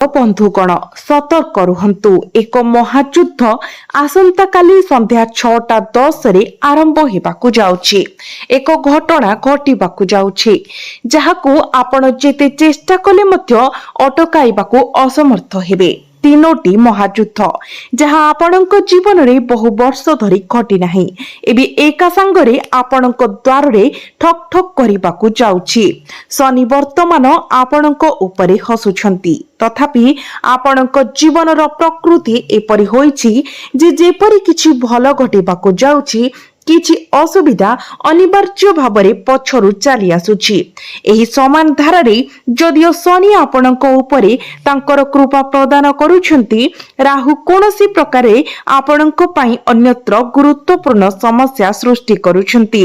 बंधुगण सतर्क रुहंतु। एक महायुद्ध आसंता काली संध्या 6:10 रे आरंभ हेबाकु जाउछि। एक घटना घटिबाकु जाउछि जहाकु आपण जेते चेष्टा कले मध्य अटकाइबाकु असमर्थ हेबे। तीनोटी महायुद्ध जहाँ आपणक जीवन रे बहु वर्ष धरी घटी नाही एबे एका संगरे आपणक द्वार रे ठक ठक करिबाकु जाउछि। शनि वर्तमान आपणक उपरे हसुछंती तथापि आपणक जीवनर प्रकृति एपरि होइछि जे जेपरि किछि भल घटिबाकु जाउछि किछि असुविधा अनिवार्य भावरे पछरु चली आसुछि। एही समान धारारे जदियो शनि आपणक उपरे तांकर कृपा प्रदान करूछंती राहु कोनोसी प्रकारे आपणक पई अन्यत्र गुरुत्वपूर्ण समस्या सृष्टि करूछंती।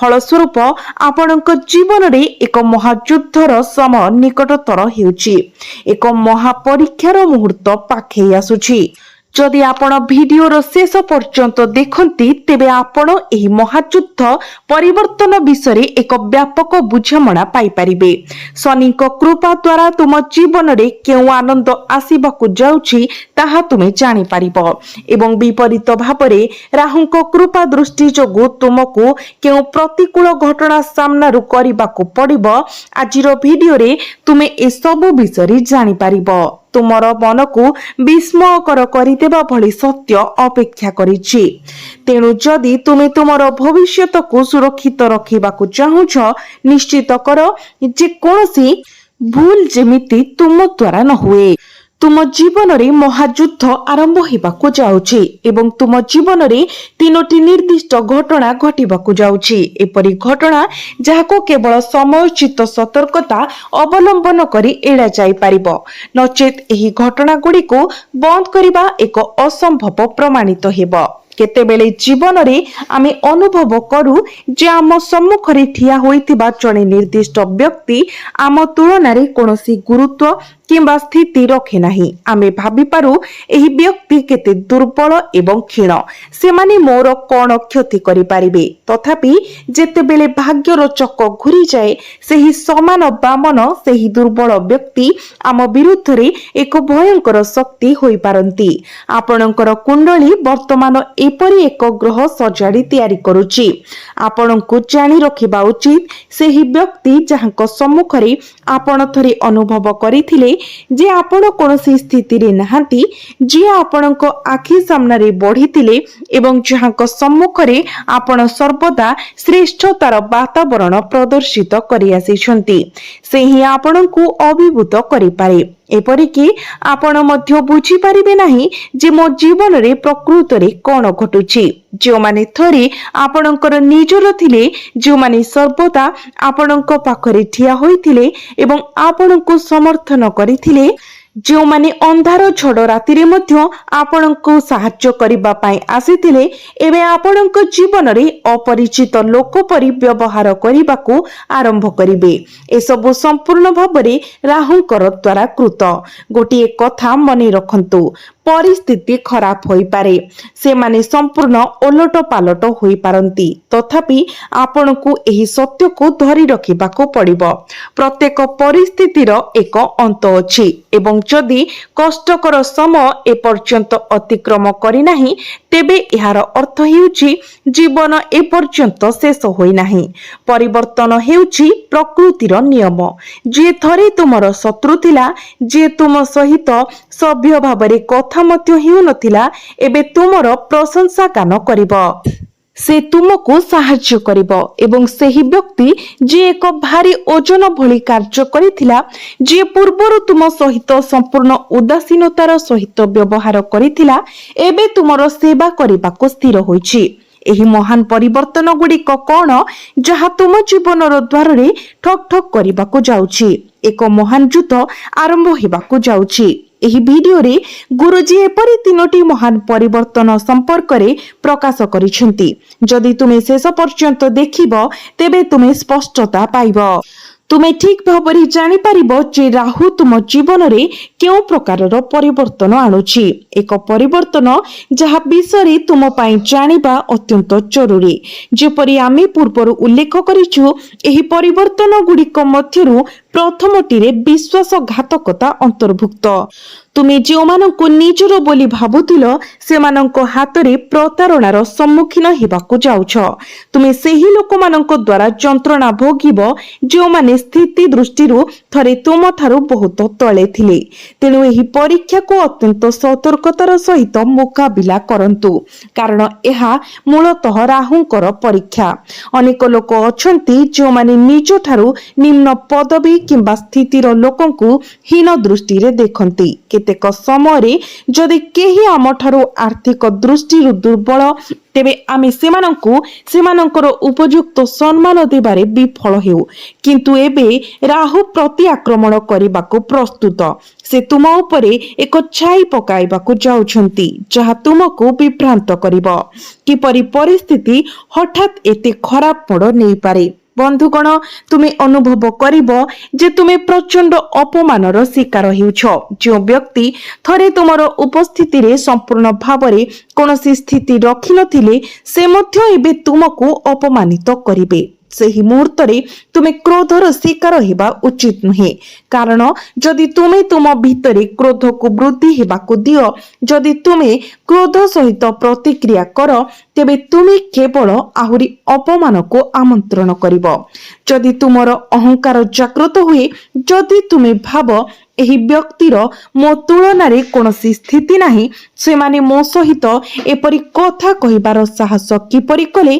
फलस्वरूप आपणक जीवन रे एक महायुद्धर समय निकटतर हेउछि। एक महापरीक्षार मुहूर्त पाखे आसुछि। जदि आपण भिडियोर शेष पर्यंत देखंती तेबे आपण एही महायुद्ध परिवर्तन विषय एक व्यापक बुझामणा पाई परिबे। शनि को कृपा द्वारा तुम जीवन रे केउ आनंद आसीबाकु जाउछि ताहा तुमे जानि परिबो एवं विपरीत भाबरे राहु को कृपा दृष्टि जोगु तुमको केउ प्रतिकूल घटना सामना रु करिबाकु पड़िबो। आजिरो भिडियो रे तुमे ए सब विषय जानि परिबो। तुमर मन को विस्मयकर करिदेबा भली सत्य अपेक्षा करिछि। तेणु जदि तुमे तुमर भविष्यत को सुरक्षित रखिबाकु चाहुछ निश्चित कर जे कोनोसी भूल जेमिति तुम द्वारा न हुए। तुम जीवन रे महायुद्ध आरंभ हेबाकु जाउछि एवं तुम जीवन रे तीनोटी निर्दिष्ट घटना घटिबाकु जाउछि। एपरि घटना जाहाको केवल समयोचित सतर्कता अवलंबन करी एड़ा जाई परिबो नचेत एही घटना गुडी को बंद करिबा एक असंभव प्रमाणित हेबो। केतेबेले जीवन रे आमे अनुभव करू जे आम सम्मुखरे ठिया होइतिबा जणे निर्दिष्ट व्यक्ति आम तुलना रे कोनोसी गुरुत्व किंबा स्थिति रखे नाही। आमे भाबी पारू एही व्यक्ति केते दुर्बल एवं क्षीण से माने मोर कोन क्षति करि पारिबे। तथापि जेतेबेले भाग्यर चक्र घुरी जाए सेही समान बामन सेही दुर्बल व्यक्ति आम विरुद्ध रे एक भयंकर शक्ति होई पारंती। आपणकर कुंडली वर्तमान एपरि एक ग्रह सजाड़ी तैयारी करूची। आपणको जानि रखिबा उचित सेही व्यक्ति जहांको सम्मुखरे आपण थरे अनुभव करिथिले जे आपण कोनोसी स्थिति रे नहांती जे आपणको आखि सामना रे बढ़िथिले एवं जहांको सम्मुखरे आपण सर्वदा श्रेष्ठतार वातावरण प्रदर्शित करि आसीछंती सेही आपणको अभिभूत करि पारे। एपरिकी आपण मध्य बुझी पारिबे नाही जे मो जीवन रे प्रकृत रे कोन घटुची। जो माने थरी आपणकर निजर थिले जो माने सर्वदा आपणक पाखरे ठिया होइथिले एवं आपणको समर्थन करिथिले जो माने अंधार झड़ राति रे मध्य आपणको सहाय्य करिबा पई आसीथिले एबे आपणको जीवन रे अपरिचित लोक परि व्यवहार करिबाकू आरंभ करिबे। ए सब संपूर्ण भाबरे राहुंकर द्वारा कृत। गोटिए कथा मने रखंतु परिस्थिति खराब होई पारे से माने संपूर्ण ओलट पालट होई पारंती तथापि आपणको एही सत्य को धरि रखिबाकू पड़िबो। प्रत्येक परिस्थितिर एक अंत अछि एवं जदि कष्टकर समय ए पर्यंत अतिक्रम करि नाही तेबे एहार अर्थ हेउछि जीवन ए पर्यंत शेष होई नाही। परिवर्तन हेउछि प्रकृतिर नियम। जे थरे तुमर शत्रु थिला जे तुम सहित सभ्य भाबरे कथा मध्य हेउ नथिला एबे तुमर प्रशंसा गान करिबो। से तुमको साहाय्य करिबो एवं सेही व्यक्ति जे एक भारी ओजन भली कार्य करिथिला जे पूर्वरु तुम सहित संपूर्ण उदासीनतार सहित व्यवहार करिथिला एबे तुमर सेवा करिबाको स्थिर होइछि। एही महान परिवर्तन गुड़िक कौन जहा तुम जीवनर द्वार रे ठक ठक करिबाको जाउछि। एक महान युद्ध आरंभ हेबाको जाउछि। एही वीडियो रे गुरुजी एपरि तीनोटी महान परिवर्तन संपर्क रे प्रकाश करिसेंती। जदि तुमे शेष पर्यंत देखिबो तेबे तुमे स्पष्टता पाइबो। तुमे ठीक भाबरे जानि पारिबो जे राहु तुम जीवन रे केउ प्रकारर परिवर्तन आणुछि। एक परिवर्तन जहा विषय तुम पई जानिबा अत्यंत जरूरी। जेपरि आमे पूर्वरु उल्लेख करिछु एही परिवर्तन गुड़िक मध्यरु ପ୍ରଥମଟିରେ ବିଶ୍ୱାସଘାତକତା ଅନ୍ତର୍ଭୁକ୍ତ। ତୁମେ ଯେଉଁମାନଙ୍କୁ ନିଜର ବୋଲି ଭାବୁଥିଲ ସେମାନଙ୍କ ହାତରେ ପ୍ରତାରଣାର ସମ୍ମୁଖୀନ ହେବାକୁ ଯାଉଛ। ତୁମେ ସେହି ଲୋକମାନଙ୍କ ଦ୍ୱାରା ଯନ୍ତ୍ରଣା ଭୋଗିବ ଯେଉଁମାନେ ସ୍ଥିତି ଦୃଷ୍ଟିରୁ ଥରେ ତୁମଠାରୁ ବହୁତ ତଳେ ଥିଲେ। ତେଣୁ ଏହି ପରୀକ୍ଷାକୁ ଅତ୍ୟନ୍ତ ସତର୍କତାର ସହିତ ମୁକାବିଲା କରନ୍ତୁ, କାରଣ ଏହା ମୂଳତଃ ରାହୁଙ୍କର ପରୀକ୍ଷା। ଅନେକ ଲୋକ ଅଛନ୍ତି ଯେଉଁମାନେ ନିଜଠାରୁ ନିମ୍ନ ପଦବୀ କିମ୍ବା ସ୍ଥିତିର ଲୋକଙ୍କୁ ହୀନ ଦୃଷ୍ଟିରେ ଦେଖନ୍ତି। କେତେକ ସମୟରେ ଯଦି କେହି ଆମଠାରୁ ଆର୍ଥିକ ଦୃଷ୍ଟିରୁ ଦୁର୍ବଳ, ତେବେ ଆମେ ସେମାନଙ୍କୁ ସେମାନଙ୍କର ଉପଯୁକ୍ତ ସମ୍ମାନ ଦେବାରେ ବିଫଳ ହେଉ। କିନ୍ତୁ ଏବେ ରାହୁ ପ୍ରତି ଆକ୍ରମଣ କରିବାକୁ ପ୍ରସ୍ତୁତ। ସେ ତୁମ ଉପରେ ଏକ ଛାଇ ପକାଇବାକୁ ଯାଉଛନ୍ତି ଯାହା ତୁମକୁ ବିଭ୍ରାନ୍ତ କରିବ। କିପରି ପରିସ୍ଥିତି ହଠାତ୍ ଏତେ ଖରାପ ମୋଡ଼ ନେଇପାରେ। ବନ୍ଧୁଗଣ, ତୁମେ ଅନୁଭବ କରିବ ଯେ ତୁମେ ପ୍ରଚଣ୍ଡ ଅପମାନର ଶିକାର ହେଉଛ। ଯେଉଁ ବ୍ୟକ୍ତି ଥରେ ତୁମର ଉପସ୍ଥିତିରେ ସମ୍ପୂର୍ଣ୍ଣ ଭାବରେ କୌଣସି ସ୍ଥିତି ରଖିନଥିଲେ ସେ ମଧ୍ୟ ଏବେ ତୁମକୁ ଅପମାନିତ କରିବେ। ସେହି ମୁହୂର୍ତ୍ତରେ ତୁମେ କ୍ରୋଧର ଶିକାର ହେବା ଉଚିତ ନୁହେଁ, କାରଣ ଯଦି ତୁମେ ତୁମ ଭିତରେ କ୍ରୋଧକୁ ବୃଦ୍ଧି ହେବାକୁ ଦିଅ, ଯଦି ତୁମେ କ୍ରୋଧ ସହିତ ପ୍ରତିକ୍ରିୟା କର, ତେବେ ତୁମେ କେବଳ ଆହୁରି ଅପମାନକୁ ଆମନ୍ତ୍ରଣ କରିବ। ଯଦି ତୁମର ଅହଙ୍କାର ଜାଗ୍ରତ ହୁଏ, ଯଦି ତୁମେ ଭାବ ଏହି ବ୍ୟକ୍ତିର ମୋ ତୁଳନାରେ କୌଣସି ସ୍ଥିତି ନାହିଁ, ସେମାନେ ମୋ ସହିତ ଏପରି କଥା କହିବାର ସାହସ କିପରି କଲେ,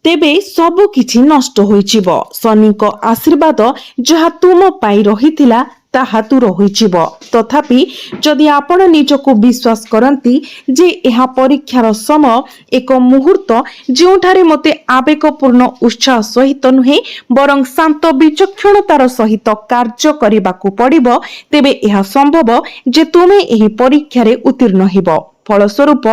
ତେବେ ସବୁ କିଛି ନଷ୍ଟ ହୋଇଯିବ। ଶନିଙ୍କ ଆଶୀର୍ବାଦ ଯାହା ତୁମ ପାଇଁ ରହିଥିଲା ତାହା ଦୂର ହୋଇଯିବ। ତଥାପି ଯଦି ଆପଣ ନିଜକୁ ବିଶ୍ୱାସ କରନ୍ତି ଯେ ଏହା ପରୀକ୍ଷାର ସମୟ, ଏକ ମୁହୂର୍ତ୍ତ ଯେଉଁଠାରେ ମୋତେ ଆବେଗପୂର୍ଣ୍ଣ ଉତ୍ସାହ ସହିତ ନୁହେଁ ବରଂ ଶାନ୍ତ ବିଚକ୍ଷଣତାର ସହିତ କାର୍ଯ୍ୟ କରିବାକୁ ପଡ଼ିବ, ତେବେ ଏହା ସମ୍ଭବ ଯେ ତୁମେ ଏହି ପରୀକ୍ଷାରେ ଉତ୍ତୀର୍ଣ୍ଣ ହେବ। ଫଳସ୍ୱରୂପ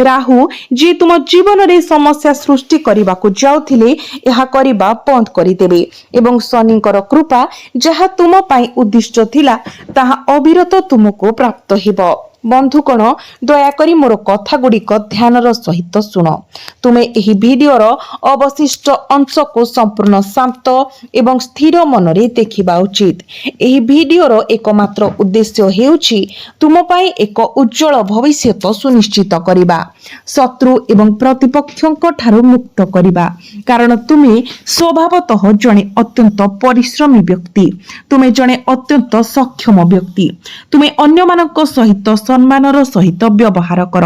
ରାହୁ ଯିଏ ତୁମ ଜୀବନରେ ସମସ୍ୟା ସୃଷ୍ଟି କରିବାକୁ ଯାଉଥିଲେ ଏହା କରିବା ବନ୍ଦ କରିଦେବେ ଏବଂ ଶନିଙ୍କର କୃପା ଯାହା ତୁମ ପାଇଁ ଉଦ୍ଦିଷ୍ଟ ଥିଲା ତାହା ଅବିରତ ତୁମକୁ ପ୍ରାପ୍ତ ହେବ। ବନ୍ଧୁଗଣ, ଦୟାକରି ମୋର କଥାଗୁଡ଼ିକ ଧ୍ୟାନର ସହିତ ଶୁଣ। ତୁମେ ଏହି ଭିଡ଼ିଓର ଅବଶିଷ୍ଟ ଅଂଶକୁ ସମ୍ପୂର୍ଣ୍ଣ ଶାନ୍ତ ଏବଂ ସ୍ଥିର ମନରେ ଦେଖିବା ଉଚିତ। ଏହି ଭିଡ଼ିଓର ଏକମାତ୍ର ଉଦ୍ଦେଶ୍ୟ ହେଉଛି ତୁମ ପାଇଁ ଏକ ଉଜ୍ଜଳ ଭବିଷ୍ୟତ ସୁନିଶ୍ଚିତ କରିବା, ଶତ୍ରୁ ଏବଂ ପ୍ରତିପକ୍ଷଙ୍କ ଠାରୁ ମୁକ୍ତ କରିବା। କାରଣ ତୁମେ ସ୍ୱଭାବତଃ ଜଣେ ଅତ୍ୟନ୍ତ ପରିଶ୍ରମୀ ବ୍ୟକ୍ତି, ତୁମେ ଜଣେ ଅତ୍ୟନ୍ତ ସକ୍ଷମ ବ୍ୟକ୍ତି। ତୁମେ ଅନ୍ୟମାନଙ୍କ ସହିତ ସମ୍ମାନର ସହିତ ବ୍ୟବହାର କର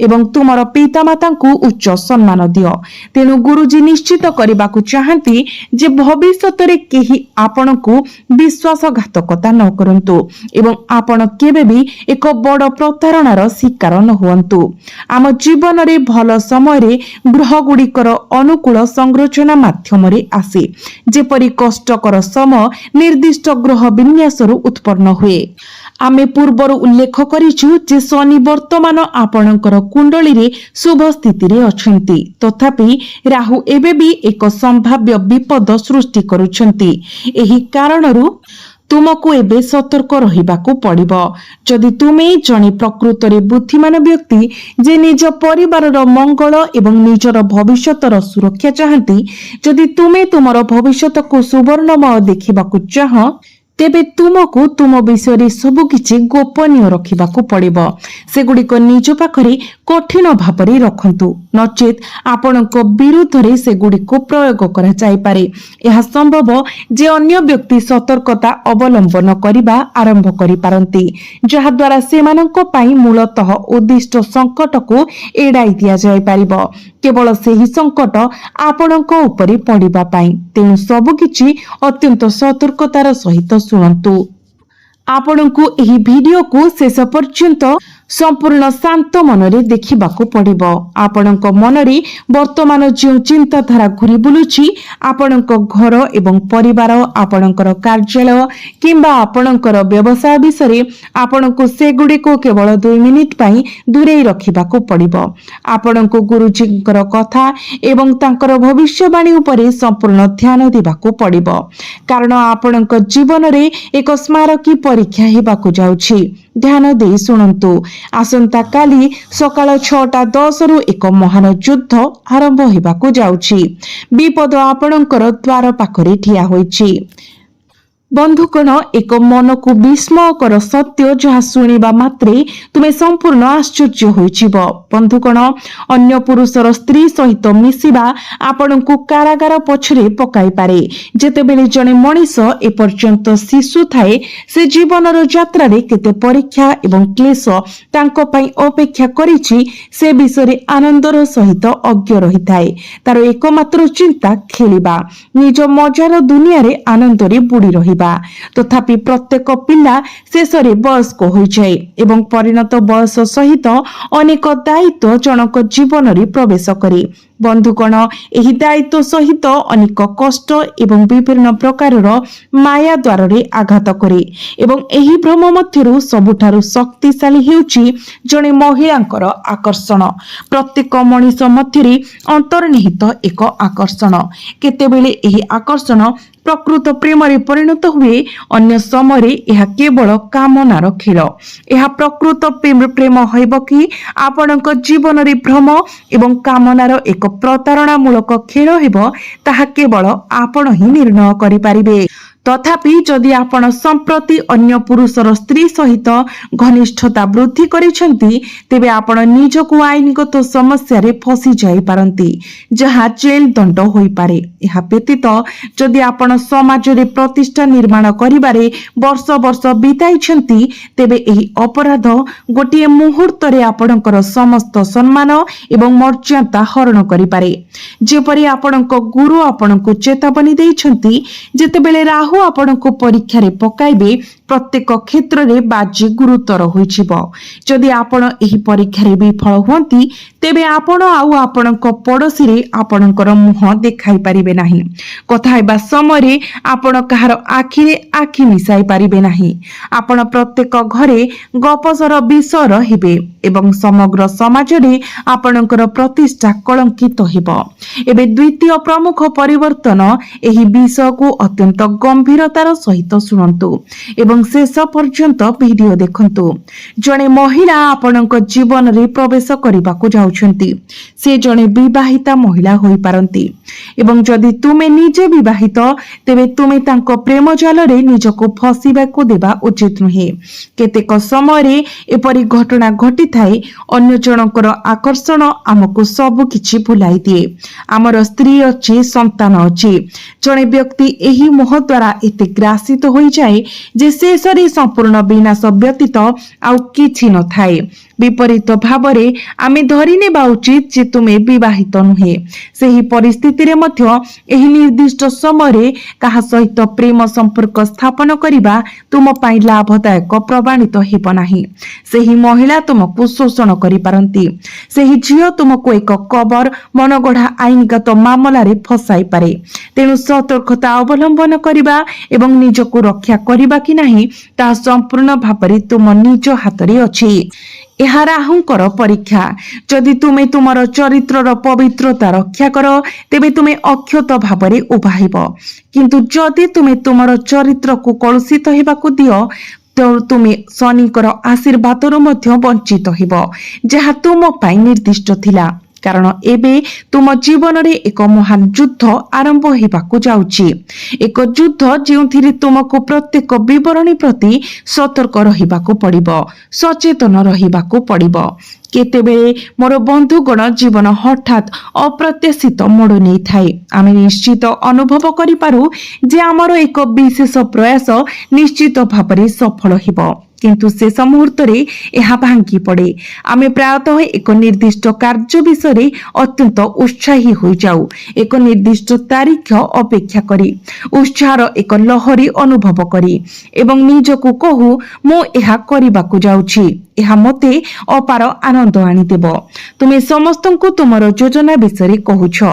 ଏବଂ ତୁମର ପିତାମାତାଙ୍କୁ ଉଚ୍ଚ ସମ୍ମାନ ଦିଅ। ତେଣୁ ଗୁରୁଜୀ ନିଶ୍ଚିତ କରିବାକୁ ଚାହାନ୍ତି ଯେ ଭବିଷ୍ୟତରେ କେହି ଆପଣଙ୍କୁ ବିଶ୍ୱାସଘାତକତା ନ କରନ୍ତୁ ଏବଂ ଆପଣ କେବେ ବି ଏକ ବଡ଼ ପ୍ରତାରଣାର ଶିକାର ନ ହୁଅନ୍ତୁ। ଆମ ଜୀବନରେ ଭଲ ସମୟରେ ଗ୍ରହଗୁଡ଼ିକର ଅନୁକୂଳ ସଂରଚନା ମାଧ୍ୟମରେ ଆସେ, ଯେପରି କଷ୍ଟକର ସମୟ ନିର୍ଦ୍ଦିଷ୍ଟ ଗ୍ରହ ବିନ୍ୟାସରୁ ଉତ୍ପନ୍ନ ହୁଏ। ଆମେ ପୂର୍ବରୁ ଉଲ୍ଲେଖ କରିଛୁ ଯେ ଶନି ବର୍ତ୍ତମାନ ଆପଣଙ୍କର କୁଣ୍ଡଳୀରେ ଶୁଭ ସ୍ଥିତିରେ ଅଛନ୍ତି। ତଥାପି ରାହୁ ଏବେ ବି ଏକ ସମ୍ଭାବ୍ୟ ବିପଦ ସୃଷ୍ଟି କରୁଛନ୍ତି। ଏହି କାରଣରୁ ତୁମକୁ ଏବେ ସତର୍କ ରହିବାକୁ ପଡ଼ିବ। ଯଦି ତୁମେ ଜଣେ ପ୍ରକୃତରେ ବୁଦ୍ଧିମାନ ବ୍ୟକ୍ତି ଯେ ନିଜ ପରିବାରର ମଙ୍ଗଳ ଏବଂ ନିଜର ଭବିଷ୍ୟତର ସୁରକ୍ଷା ଚାହାନ୍ତି, ଯଦି ତୁମେ ତୁମର ଭବିଷ୍ୟତକୁ ସୁବର୍ଣ୍ଣମୟ ଦେଖିବାକୁ ଚାହଁ, ତେବେ ତୁମକୁ ତୁମ ବିଷୟରେ ସବୁକିଛି ଗୋପନୀୟ ରଖିବାକୁ ପଡ଼ିବ। ସେଗୁଡ଼ିକ ନିଜ ପାଖରେ କଠିନ ଭାବରେ ରଖନ୍ତୁ, ନଚେତ୍ ଆପଣଙ୍କ ବିରୁଦ୍ଧରେ ସେଗୁଡ଼ିକୁ ପ୍ରୟୋଗ କରାଯାଇପାରେ। ଏହା ସମ୍ଭବ ଯେ ଅନ୍ୟ ବ୍ୟକ୍ତି ସତର୍କତା ଅବଲମ୍ବନ କରିବା ଆରମ୍ଭ କରିପାରନ୍ତି, ଯାହାଦ୍ୱାରା ସେମାନଙ୍କ ପାଇଁ ମୂଳତଃ ଉଦ୍ଦିଷ୍ଟ ସଙ୍କଟକୁ ଏଡ଼ାଇ ଦିଆଯାଇପାରିବ, କେବଳ ସେହି ସଙ୍କଟ ଆପଣଙ୍କ ଉପରେ ପଡ଼ିବା ପାଇଁ। ତେଣୁ ସବୁକିଛି ଅତ୍ୟନ୍ତ ସତର୍କତାର ସହିତ ଶୁଣନ୍ତୁ। ଆପଣଙ୍କୁ ଏହି ଭିଡ଼ିଓକୁ ଶେଷ ପର୍ଯ୍ୟନ୍ତ ସମ୍ପୂର୍ଣ୍ଣ ଶାନ୍ତ ମନରେ ଦେଖିବାକୁ ପଡ଼ିବ। ଆପଣଙ୍କ ମନରେ ବର୍ତ୍ତମାନ ଯେଉଁ ଚିନ୍ତାଧାରା ଘୁରି ବୁଲୁଛି, ଆପଣଙ୍କ ଘର ଏବଂ ପରିବାର, ଆପଣଙ୍କର କାର୍ଯ୍ୟାଳୟ କିମ୍ବା ଆପଣଙ୍କର ବ୍ୟବସାୟ ବିଷୟରେ, ଆପଣଙ୍କୁ ସେଗୁଡ଼ିକୁ କେବଳ 2 ମିନିଟ୍ ପାଇଁ ଦୂରେଇ ରଖିବାକୁ ପଡ଼ିବ। ଆପଣଙ୍କୁ ଗୁରୁଜୀଙ୍କର କଥା ଏବଂ ତାଙ୍କର ଭବିଷ୍ୟବାଣୀ ଉପରେ ସମ୍ପୂର୍ଣ୍ଣ ଧ୍ୟାନ ଦେବାକୁ ପଡ଼ିବ, କାରଣ ଆପଣଙ୍କ ଜୀବନରେ ଏକ ସ୍ମାରକୀ ପରୀକ୍ଷା ହେବାକୁ ଯାଉଛି। ଧ୍ୟାନ ଦେଇ ଶୁଣନ୍ତୁ। ଆସନ୍ତାକାଲି ସକାଳ 6:10 ଏକ ମହାନ ଯୁଦ୍ଧ ଆରମ୍ଭ ହେବାକୁ ଯାଉଛି। ବିପଦ ଆପଣଙ୍କର ଦ୍ୱାର ପାଖରେ ଠିଆ ହୋଇଛି। बंधुगण एक मन को विस्मयकर सत्य जहाँ शुणा मात्रे तुम्हें संपूर्ण आश्चर्य होइजिब। बंधुगण अन्य पुरुषर स्त्री सहित मिसिबा आपण को कारागार पछरे पकाई पारे। जेतेबेले जने मनीष एपर्यंत शिशु थाए से जीवनर यात्रा केते परीक्षा एवं क्लेश तांको पई अपेक्षा करिछि से विषय आनंदर सहित अज्ञ रही थाए। तार एकमात्र चिंता खेलिबा, निज मजार दुनिया रे आनंद रे बुड़ी रहिबा। तथापि प्रत्येक पिला शेषरे वयस्क हो जाए एवं परिणत बयस सहित अनेक दायित्व जनक जीवन रे प्रवेश करे। बंधुगण एही दायित्व सहित अनेक कष्ट एवं विभिन्न प्रकारर माया द्वार रे आघात करे एवं एही भ्रम मध्यरु सबुठारु शक्तिशाली हेउची जणे महिलांकर आकर्षण। प्रत्येक मनीष मध्यरे अंतर्निहित एक आकर्षण। केतेबेले एही आकर्षण प्रकृत प्रेम रे परिणत हुए, अन्य समय यह केवल कामनार खेल। यह प्रकृत प्रेम होइब कि आपणक जीवन रे भ्रम एवं कामनार एक प्रतारणामूलक खेल हेब ताहा केवल आपण ही निर्णय करि पारिबे। तथापि जदि आपण संप्रति अन्य पुरुषर स्त्री सहित घनिष्ठता वृद्धि करिसेंती तेबे आपण निजको आईनगत समस्या रे फसी जाई पारंती, जहा जेल दंड होई पारे। एहा व्यतीत जदि आपण समाज रे प्रतिष्ठा निर्माण करिबारे वर्ष वर्ष बिताइछंती तेबे एही अपराध गोटिए मुहूर्त रे आपणकर समस्त सम्मान एवं मर्यादा हरण करि पारे। जेपरि आपणक गुरु आपणको चेतावनी देइछंती जेतेबेले राहु आपणको परीक्षा रे पकाइबे प्रत्येक क्षेत्र रे बाजी गुरुतर होइछिबो। जदि आपण एही परीक्षा रे विफल होंती तेबे आपण आउ आपणक पड़ोसी रे आपणकर मुह देखाई परिबे नाही। कथा हेबा समय आपण कहार आखि रे आखि मिसाई परिबे नाही। आपण प्रत्येक घरे गपसर विषय रहिबे एवं समग्र समाज रे आपणकर प्रतिष्ठा कलंकित हेबो। एबे द्वितीय प्रमुख परिवर्तन एही विषय को अत्यंत गंभीरतार सहित सुनंतु एवं शेष पर्यंत वीडियो देखंतु। जणे महिला आपणक जीवन रे प्रवेश करिबाकू जाउछंती, से जणे विवाहिता महिला होई पारंती एवं जदि तुमे निजे विवाहित तेबे तुमे तांको प्रेम जाल रे निजको फसिबाकू देबा उचित नुहे। केतेक समय रे एपरि घटना घटी थाए, अन्य जनकर आकर्षण आमको सब किछि भुलाई दिए। आमर स्त्री अछि, संतान अछि। जणे व्यक्ति एही मोह द्वारा एते ग्रासित होई जाए जे शेषरे संपूर्ण विनाश व्यतीत आउ किछि न थाए। विपरीत भावरे आमे धरि नेबा उचित जे तुमे विवाहित नुहे। सेही परिस्थिति रे मध्य एही निर्दिष्ट समय रे काहा सहित प्रेम संपर्क स्थापन करिबा तुम पई लाभदायक प्रमाणित हेब नाही। सेही महिला तुमको शोषण करि पारंती। सेही झियो तुमको एक कबर मनगढ़ा आईनगत मामला रे फसाई पारे। तेणु सतर्कता अवलंबन करिबा एवं निजको रक्षा करिबा कि नाही ता संपूर्ण भाବରେ तुम निज हाथ रे अछि। ଏହା ରାହୁଙ୍କର ପରୀକ୍ଷା। ଯଦି ତୁମେ ତୁମର ଚରିତ୍ରର ପବିତ୍ରତା ରକ୍ଷା କର ତେବେ ତୁମେ ଅକ୍ଷତ ଭାବରେ ଉଭାଇବ, କିନ୍ତୁ ଯଦି ତୁମେ ତୁମର ଚରିତ୍ରକୁ କଳୁଷିତ ହେବାକୁ ଦିଅ ତ ତୁମେ ଶନିଙ୍କର ଆଶୀର୍ବାଦରୁ ମଧ୍ୟ ବଞ୍ଚିତ ହେବ, ଯାହା ତୁମ ପାଇଁ ନିର୍ଦ୍ଦିଷ୍ଟ ଥିଲା। कारण एबे तुम जीवन रे एक महान युद्ध आरंभ हेबाकू जाउची। एक युद्ध जेउथिरे तुमको प्रत्येक विवरणी प्रति सतर्क रहिबाकू पड़िबो, सचेतन रहिबाकू पड़िबो। केतेबेले मोर बंधुगण जीवन हठात अप्रत्याशित मोड़ नहीं थाए। आमे निश्चित अनुभव करि पारू जे आमर एक विशेष प्रयास निश्चित भाବରେ सफल हेबो, किंतु शेष मुहूर्त रे यह भांगी पड़े। आमे प्रायतः एक निर्दिष्ट कार्य विषय अत्यंत उत्साही हो जाऊ, एक निर्दिष्ट तारीख अपेक्षा करी उत्साहर एक लहरी अनुभव करी एवं निजको कहू मु एहा करिबाकू जाउछी, एहा मते अपार आनंद आनी देबो। तुमे समस्तंकु तुमर योजना विषय कहूछ।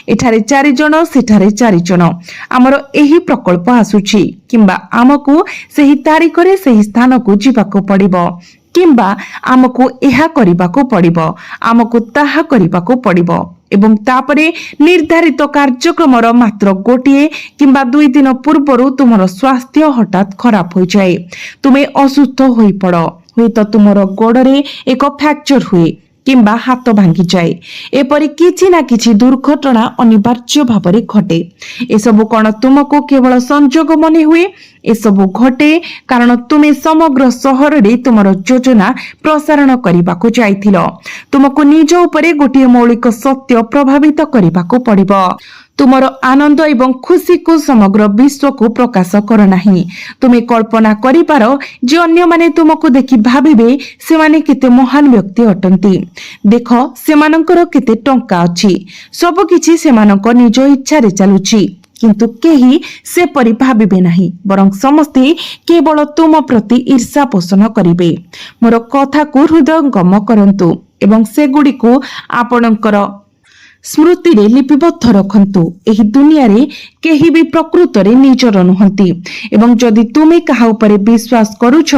एठारे 4 जण सेठारे 4 जण आमर एही प्रकल्प आसुची, किंबा आमको सेही तारीख रे सेही स्थान को जीवाको पड़िबो, किंबा आमको एहा करिबाको पड़िबो, आमको ताहा करिबाको पड़िबो एवं तापरे निर्धारित कार्यक्रमर मात्र गोटिए किंबा 2 दिन पूर्वरु तुमर स्वास्थ्य हठात खराब हो जाए, तुमे असुस्थ होई पड़ो, हुई तो तुमर गोड़रे एक फ्रैक्चर हुए କିମ୍ବା ହାତ ଭାଙ୍ଗିଯାଏ। ଏପରି କିଛି ନା କିଛି ଦୁର୍ଘଟଣା ଅନିବାର୍ଯ୍ୟ ଭାବରେ ଘଟେ। ଏସବୁ କଣ ତୁମକୁ କେବଳ ସଂଯୋଗ ମନେ ହୁଏ? ଏସବୁ ଘଟେ କାରଣ ତୁମେ ସମଗ୍ର ସହରରେ ତୁମର ଯୋଜନା ପ୍ରସାରଣ କରିବାକୁ ଯାଇଥିଲ। ତୁମକୁ ନିଜ ଉପରେ ଗୋଟିଏ ମୌଳିକ ସତ୍ୟ ପ୍ରଭାବିତ କରିବାକୁ ପଡ଼ିବ। ତୁମର ଆନନ୍ଦ ଏବଂ ଖୁସିକୁ ସମଗ୍ର ବିଶ୍ୱକୁ ପ୍ରକାଶ କର ନାହିଁ। ତୁମେ କଳ୍ପନା କରିପାର ଯେ ଅନ୍ୟମାନେ ତୁମକୁ ଦେଖି ଭାବିବେ ସେମାନେ କେତେ ମହାନ ବ୍ୟକ୍ତି ଅଟନ୍ତି। ଦେଖ, ସେମାନଙ୍କର କେତେ ଟଙ୍କା ଅଛି, ସବୁକିଛି ସେମାନଙ୍କ ନିଜ ଇଚ୍ଛାରେ ଚାଲୁଛି। କିନ୍ତୁ କେହି ସେପରି ଭାବିବେ ନାହିଁ, ବରଂ ସମସ୍ତେ କେବଳ ତୁମ ପ୍ରତି ଈର୍ଷା ପୋଷଣ କରିବେ। ମୋର କଥାକୁ ହୃଦୟଙ୍ଗମ କରନ୍ତୁ ଏବଂ ସେଗୁଡ଼ିକୁ ଆପଣଙ୍କର ସ୍ମୃତିରେ ଲିପିବଦ୍ଧ ରଖନ୍ତୁ। ଏହି ଦୁନିଆରେ କେହି ବି ପ୍ରକୃତରେ ନିଜର ନୁହନ୍ତି ଏବଂ ଯଦି ତୁମେ କାହା ଉପରେ ବିଶ୍ୱାସ କରୁଛ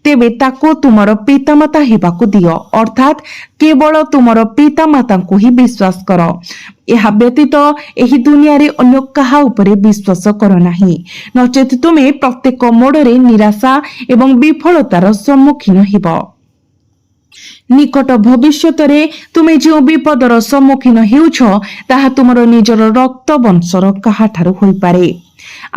ତେବେ ତାକୁ ତୁମର ପିତାମାତା ହେବାକୁ ଦିଅ, ଅର୍ଥାତ୍ କେବଳ ତୁମର ପିତାମାତାଙ୍କୁ ହିଁ ବିଶ୍ୱାସ କର। ଏହା ବ୍ୟତୀତ ଏହି ଦୁନିଆରେ ଅନ୍ୟ କାହା ଉପରେ ବିଶ୍ୱାସ କର ନାହିଁ, ନଚେତ୍ ତୁମେ ପ୍ରତ୍ୟେକ ମୋଡ଼ରେ ନିରାଶା ଏବଂ ବିଫଳତାର ସମ୍ମୁଖୀନ ହେବ। ନିକଟ ଭବିଷ୍ୟତରେ ତୁମେ ଯେଉଁ ବିପଦର ସମ୍ମୁଖୀନ ହେଉଛ ତାହା ତୁମର ନିଜର ରକ୍ତ ବଂଶର କାହାଠାରୁ ହୋଇପାରେ।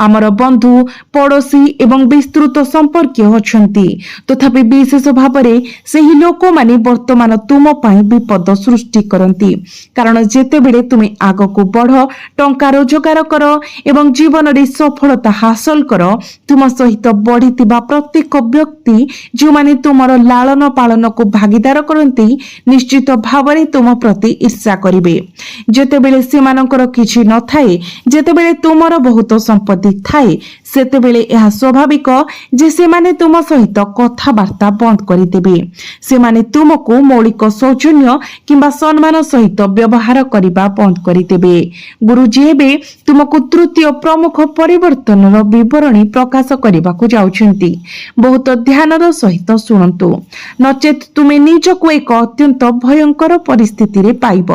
ଆମର ବନ୍ଧୁ, ପଡ଼ୋଶୀ ଏବଂ ବିସ୍ତୃତ ସମ୍ପର୍କୀୟ ଅଛନ୍ତି, ତଥାପି ବିଶେଷ ଭାବରେ ସେହି ଲୋକମାନେ ବର୍ତ୍ତମାନ ତୁମ ପାଇଁ ବିପଦ ସୃଷ୍ଟି କରନ୍ତି। କାରଣ ଯେତେବେଳେ ତୁମେ ଆଗକୁ ବଢ଼, ଟଙ୍କା ରୋଜଗାର କର ଏବଂ ଜୀବନରେ ସଫଳତା ହାସଲ କର, ତୁମ ସହିତ ବଢ଼ିଥିବା ପ୍ରତ୍ୟେକ ବ୍ୟକ୍ତି ଯେଉଁମାନେ ତୁମର ଲାଳନ ପାଳନକୁ ଭାଗିଦାର କରନ୍ତି ନିଶ୍ଚିତ ଭାବରେ ତୁମ ପ୍ରତି ଈର୍ଷା କରିବେ। ଯେତେବେଳେ ସେମାନଙ୍କର କିଛି ନଥାଏ, ଯେତେବେଳେ ତୁମର ବହୁତ ସମ୍ପତ୍ତି ଥାଏ, ସେତେବେଳେ ଏହା ସ୍ୱାଭାବିକ ଯେ ସେମାନେ ତୁମ ସହିତ କଥାବାର୍ତ୍ତା ବନ୍ଦ କରିଦେବେ। ସେମାନେ ତୁମକୁ ମୌଳିକ ସୌଜନ୍ୟ କିମ୍ବା ସମ୍ମାନ ସହିତ ବ୍ୟବହାର କରିବା ବନ୍ଦ କରିଦେବେ। ଗୁରୁଜୀ ଏବେ ତୁମକୁ ତୃତୀୟ ପ୍ରମୁଖ ପରିବର୍ତ୍ତନର ବିବରଣୀ ପ୍ରକାଶ କରିବାକୁ ଯାଉଛନ୍ତି। ବହୁତ ଧ୍ୟାନର ସହିତ ଶୁଣନ୍ତୁ, ନଚେତ୍ ତୁମେ ନିଜକୁ ଏକ ଅତ୍ୟନ୍ତ ଭୟଙ୍କର ପରିସ୍ଥିତିରେ ପାଇବ।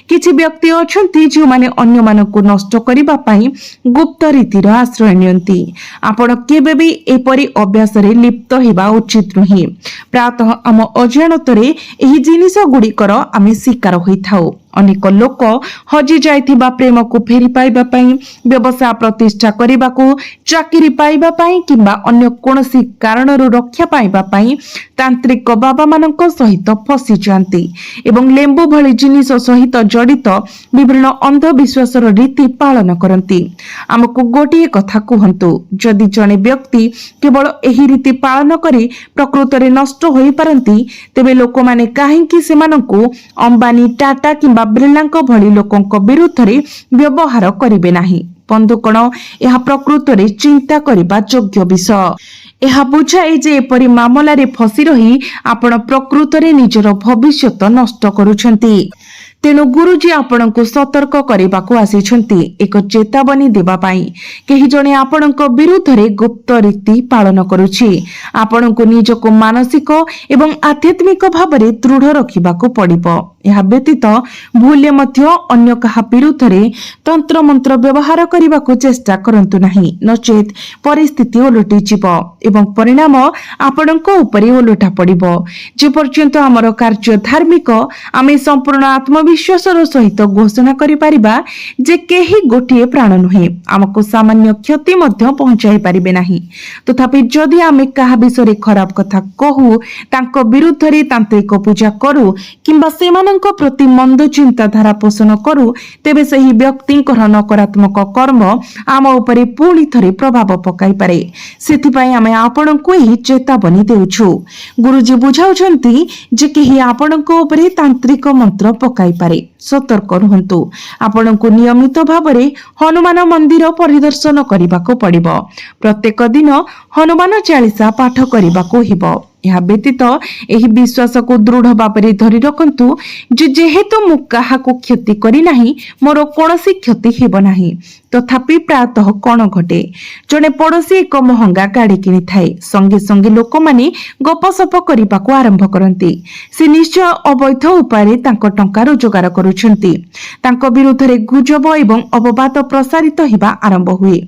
କିଛି ବ୍ୟକ୍ତି ଅଛନ୍ତି ଯେଉଁମାନେ ଅନ୍ୟମାନଙ୍କୁ ନଷ୍ଟ କରିବା ପାଇଁ ଗୁପ୍ତ ରୀତିର ଆଶ୍ରୟ ନିଅନ୍ତି। ଆପଣ କେବେ ବି ଏପରି ଅଭ୍ୟାସରେ ଲିପ୍ତ ହେବା ଉଚିତ ନୁହେଁ। ପ୍ରାୟତଃ ଆମ ଅଜାଣତରେ ଏହି ଜିନିଷ ଗୁଡ଼ିକର ଆମେ ଶିକାର ହୋଇଥାଉ। ଅନେକ ଲୋକ ହଜି ଯାଇଥିବା ପ୍ରେମକୁ ଫେରି ପାଇବା ପାଇଁ, ବ୍ୟବସାୟ ପ୍ରତିଷ୍ଠା କରିବାକୁ, ଚାକିରି ପାଇବା ପାଇଁ କିମ୍ବା ଅନ୍ୟ କୌଣସି କାରଣରୁ ରକ୍ଷା ପାଇବା ପାଇଁ ତାନ୍ତ୍ରିକ ବାବାମାନଙ୍କ ସହିତ ଫସିଯାଆନ୍ତି ଏବଂ ଲେମ୍ବୁ ଭଳି ଜିନିଷ ସହିତ ଜଡ଼ିତ ବିଭିନ୍ନ ଅନ୍ଧବିଶ୍ୱାସର ରୀତି ପାଳନ କରନ୍ତି। ଆମକୁ ଗୋଟିଏ କଥା କୁହନ୍ତୁ, ଯଦି ଜଣେ ବ୍ୟକ୍ତି କେବଳ ଏହି ରୀତି ପାଳନ କରି ପ୍ରକୃତରେ ନଷ୍ଟ ହୋଇପାରନ୍ତି, ତେବେ ଲୋକମାନେ କାହିଁକି ସେମାନଙ୍କୁ ଅମ୍ବାନୀ, ଟାଟା କିମ୍ବା ବିର୍ଲାଙ୍କ ଭଳି ଲୋକଙ୍କ ବିରୁଦ୍ଧରେ ବ୍ୟବହାର କରିବେ ନାହିଁ? ବନ୍ଧୁଗଣ, ଏହା ପ୍ରକୃତରେ ଚିନ୍ତା କରିବା ଯୋଗ୍ୟ ବିଷୟ। ଏହା ବୁଝାଏ ଯେ ଏପରି ମାମଲାରେ ଫସି ରହି ଆପଣ ପ୍ରକୃତରେ ନିଜର ଭବିଷ୍ୟତ ନଷ୍ଟ କରୁଛନ୍ତି। ତେଣୁ ଗୁରୁଜୀ ଆପଣଙ୍କୁ ସତର୍କ କରିବାକୁ ଆସିଛନ୍ତି, ଏକ ଚେତାବନୀ ଦେବା ପାଇଁ। କେହି ଜଣେ ଆପଣଙ୍କ ବିରୁଦ୍ଧରେ ଗୁପ୍ତ ରୀତି ପାଳନ କରୁଛି। ଆପଣଙ୍କୁ ନିଜକୁ ମାନସିକ ଏବଂ ଆଧ୍ୟାତ୍ମିକ ଭାବରେ ଦୃଢ଼ ରଖିବାକୁ ପଡ଼ିବ। ଏହା ବ୍ୟତୀତ ଭୁଲରେ ମଧ୍ୟ ଅନ୍ୟ କାହା ବିରୁଦ୍ଧରେ ତନ୍ତ୍ରମନ୍ତ୍ର ବ୍ୟବହାର କରିବାକୁ ଚେଷ୍ଟା କରନ୍ତୁ ନାହିଁ, ନଚେତ୍ ପରିସ୍ଥିତି ଓଲଟିଯିବ ଏବଂ ପରିଣାମ ଆପଣଙ୍କ ଉପରେ ଓଲଟା ପଡ଼ିବ। ଯେପର୍ଯ୍ୟନ୍ତ ଆମର କାର୍ଯ୍ୟ ଧାର୍ମିକ, ଆମେ ସମ୍ପୂର୍ଣ୍ଣ ଆତ୍ମବିଶ୍ୱାସର ସହିତ ଘୋଷଣା କରିପାରିବା ଯେ କେହି ଗୋଟିଏ ପ୍ରାଣ ନୁହେଁ ଆମକୁ ସାମାନ୍ୟ କ୍ଷତି ମଧ୍ୟ ପହଞ୍ଚାଇ ପାରିବେ ନାହିଁ। ତଥାପି ଯଦି ଆମେ କାହା ବିଷୟରେ ଖରାପ କଥା କହୁ, ତାଙ୍କ ବିରୁଦ୍ଧରେ ତାନ୍ତ୍ରିକ ପୂଜା କରୁ କିମ୍ବା ସେମାନଙ୍କ ପ୍ରତି ମନ୍ଦ ଚିନ୍ତାଧାରା ପୋଷଣ କରୁ, ତେବେ ସେହି ବ୍ୟକ୍ତିଙ୍କର ନକାରାତ୍ମକ କର୍ମ ଆମ ଉପରେ ପୁଣି ଥରେ ପ୍ରଭାବ ପକାଇପାରେ। ସେଥିପାଇଁ ଆମେ ଆପଣଙ୍କୁ ଏହି ଚେତାବନୀ ଦେଉଛୁ। ଗୁରୁଜୀ ବୁଝାଉଛନ୍ତି ଯେ କେହି ଆପଣଙ୍କ ଉପରେ ତାନ୍ତ୍ରିକ ମନ୍ତ୍ର ପକାଇପାରେ। ସତର୍କ ରୁହନ୍ତୁ। ଆପଣଙ୍କୁ ନିୟମିତ ଭାବରେ ହନୁମାନ ମନ୍ଦିର ପରିଦର୍ଶନ କରିବାକୁ ପଡ଼ିବ। ପ୍ରତ୍ୟେକ ଦିନ ହନୁମାନ ଚାଳିଶା ପାଠ କରିବାକୁ ହେବ। ଏହା ବ୍ୟତୀତ ଏହି ବିଶ୍ୱାସକୁ ଦୃଢ଼ ଭାବରେ ଧରି ରଖନ୍ତୁ ଯେ ଯେହେତୁ ମୁଁ କାହାକୁ କ୍ଷତି କରିନାହିଁ, ମୋର କୌଣସି କ୍ଷତି ହେବ ନାହିଁ। ତଥାପି ପ୍ରାୟତଃ କଣ ଘଟେ, ଜଣେ ପଡ଼ୋଶୀ ଏକ ମହଙ୍ଗା ଗାଡ଼ି କିଣିଥାଏ। ସଙ୍ଗେ ସଙ୍ଗେ ଲୋକମାନେ ଗପସପ କରିବାକୁ ଆରମ୍ଭ କରନ୍ତି। ସେ ନିଶ୍ଚୟ ଅବୈଧ ଉପାୟରେ ତାଙ୍କ ଟଙ୍କା ରୋଜଗାର କରୁଛନ୍ତି। ତାଙ୍କ ବିରୁଦ୍ଧରେ ଗୁଜବ ଏବଂ ଅପବାଦ ପ୍ରସାରିତ ହେବା ଆରମ୍ଭ ହୁଏ।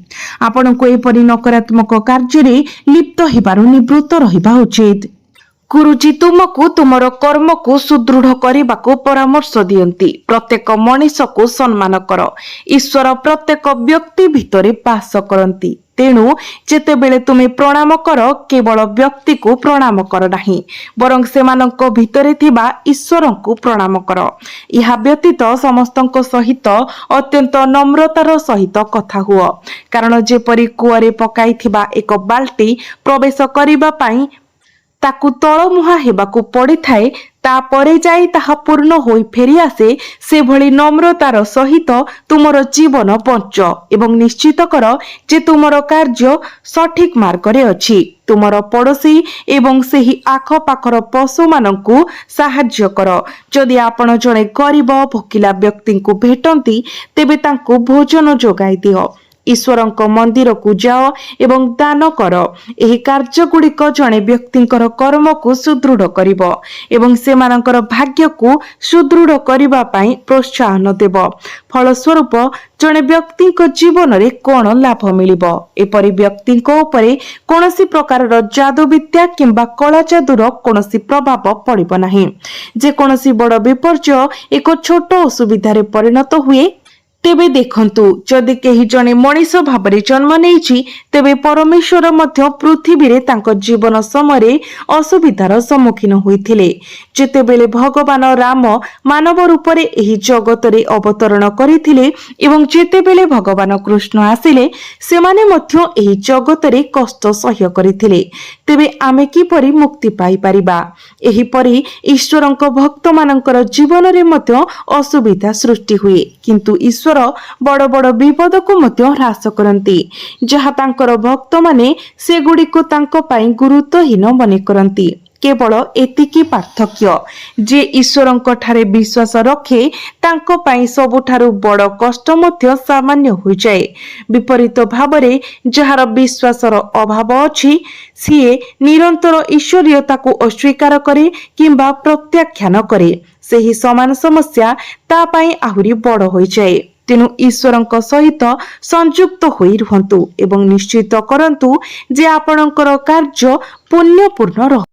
ଆପଣଙ୍କୁ ଏପରି ନକାରାତ୍ମକ କାର୍ଯ୍ୟରେ ଲିପ୍ତ ହେବାରୁ ନିବୃତ୍ତ ରହିବା ଉଚିତ। गुरुजी तुमको तुमर कर्म को सुदृढ़ करने को परामर्श दियंती। प्रत्येक मनीष को सम्मान कर। ईश्वर प्रत्येक व्यक्ति भितर बास करती। तेणु जेतेबेले तुमे प्रणाम कर केवल व्यक्ति को प्रणाम कर नहीं बरं सेमानंक भितरे थिबा ईश्वर को प्रणाम कर। यह व्यतीत समस्तंक सहित अत्यंत नम्रतार सहित कथा हुआ कारण जेपरी कुआरे पकाई थिबा एक बाल्टी प्रवेश करिबा पाई ताकू तलमुहा हेबाकू पड़ी थाए तापरे जाई ताहा पूर्ण होई फेरी आसे से भली नम्रतार सहित तुमर जीवन बंच एवं निश्चित कर जे तुमर कार्य सठिक मार्गरे अछि। तुमर पड़ोशी एवं सेही आख पाखर पशु मानंकु साहाय्य कर। जदि आपण जणे गरीब भोकिला व्यक्ति को भेटंती तेबे तांकु भोजन जोगाई दियो। ईश्वरंक मंदिर को जाओ एवं दान कर। एही कार्य गुड़िक जणे व्यक्तिंकर कर्म को सुदृढ़ करिवो एवं सेमानंकर भाग्य को सुदृढ़ करिबा पई प्रोत्साहन देव। फलस्वरूप जणे व्यक्तिंक जीवन रे कोन लाभ मिलिबो। एपरि व्यक्तिंक उपरे कोनोसी प्रकार जादू विद्या किंबा कला जादूर कोनोसी प्रभाव पड़िबो नाही। जे कोनोसी बड़ विपर्य एक छोट असुविधारे परिणत हुए तेबे देखंतु जदि केही जणे मनीष भाबरे जन्म नेछि तेबे परमेश्वर मध्य पृथ्वी रे तांको जीवन समय असुविधार सम्मुखीन होइथिले। जेतेबेले भगवान राम मानव रूप रे एही जगत रे अवतरण करिथिले एवं जेतेबेले भगवान कृष्ण आसिले सेमाने मध्य एही जगत रे कष्ट सह्य करिथिले। तेबे आमे किपरि मुक्ति पाई परिबा। एही परि ईश्वरंक भक्त मानकर जीवन रे मध्य असुविधा सृष्टि हुए किंतु ईश्वर बड़ बड़ विपद को मध्य ह्रास करती जहाँ तांकर भक्त माने से गुड़ी को तांको पाई गुरुत्वहीन मने करती। केवल एतिकी पार्थक्य जे ईश्वरंक ठारे विश्वास रखे तांको पाई सबुठारु बड़ कष्ट मध्य सामान्य हो जाए। विपरीत भावरे जहार विश्वासर अभाव अछि सिए निरंतर ईश्वरीयता को अस्वीकार करे किंबा प्रत्याख्यान करे सेही समान समस्या ता पाई आहुरी बड़ हो जाए। तेणु ईश्वरंक सहित संयुक्त होई रुहंतु एवं निश्चित करंतु जे आपणकर कार्य पुण्यपूर्ण रह।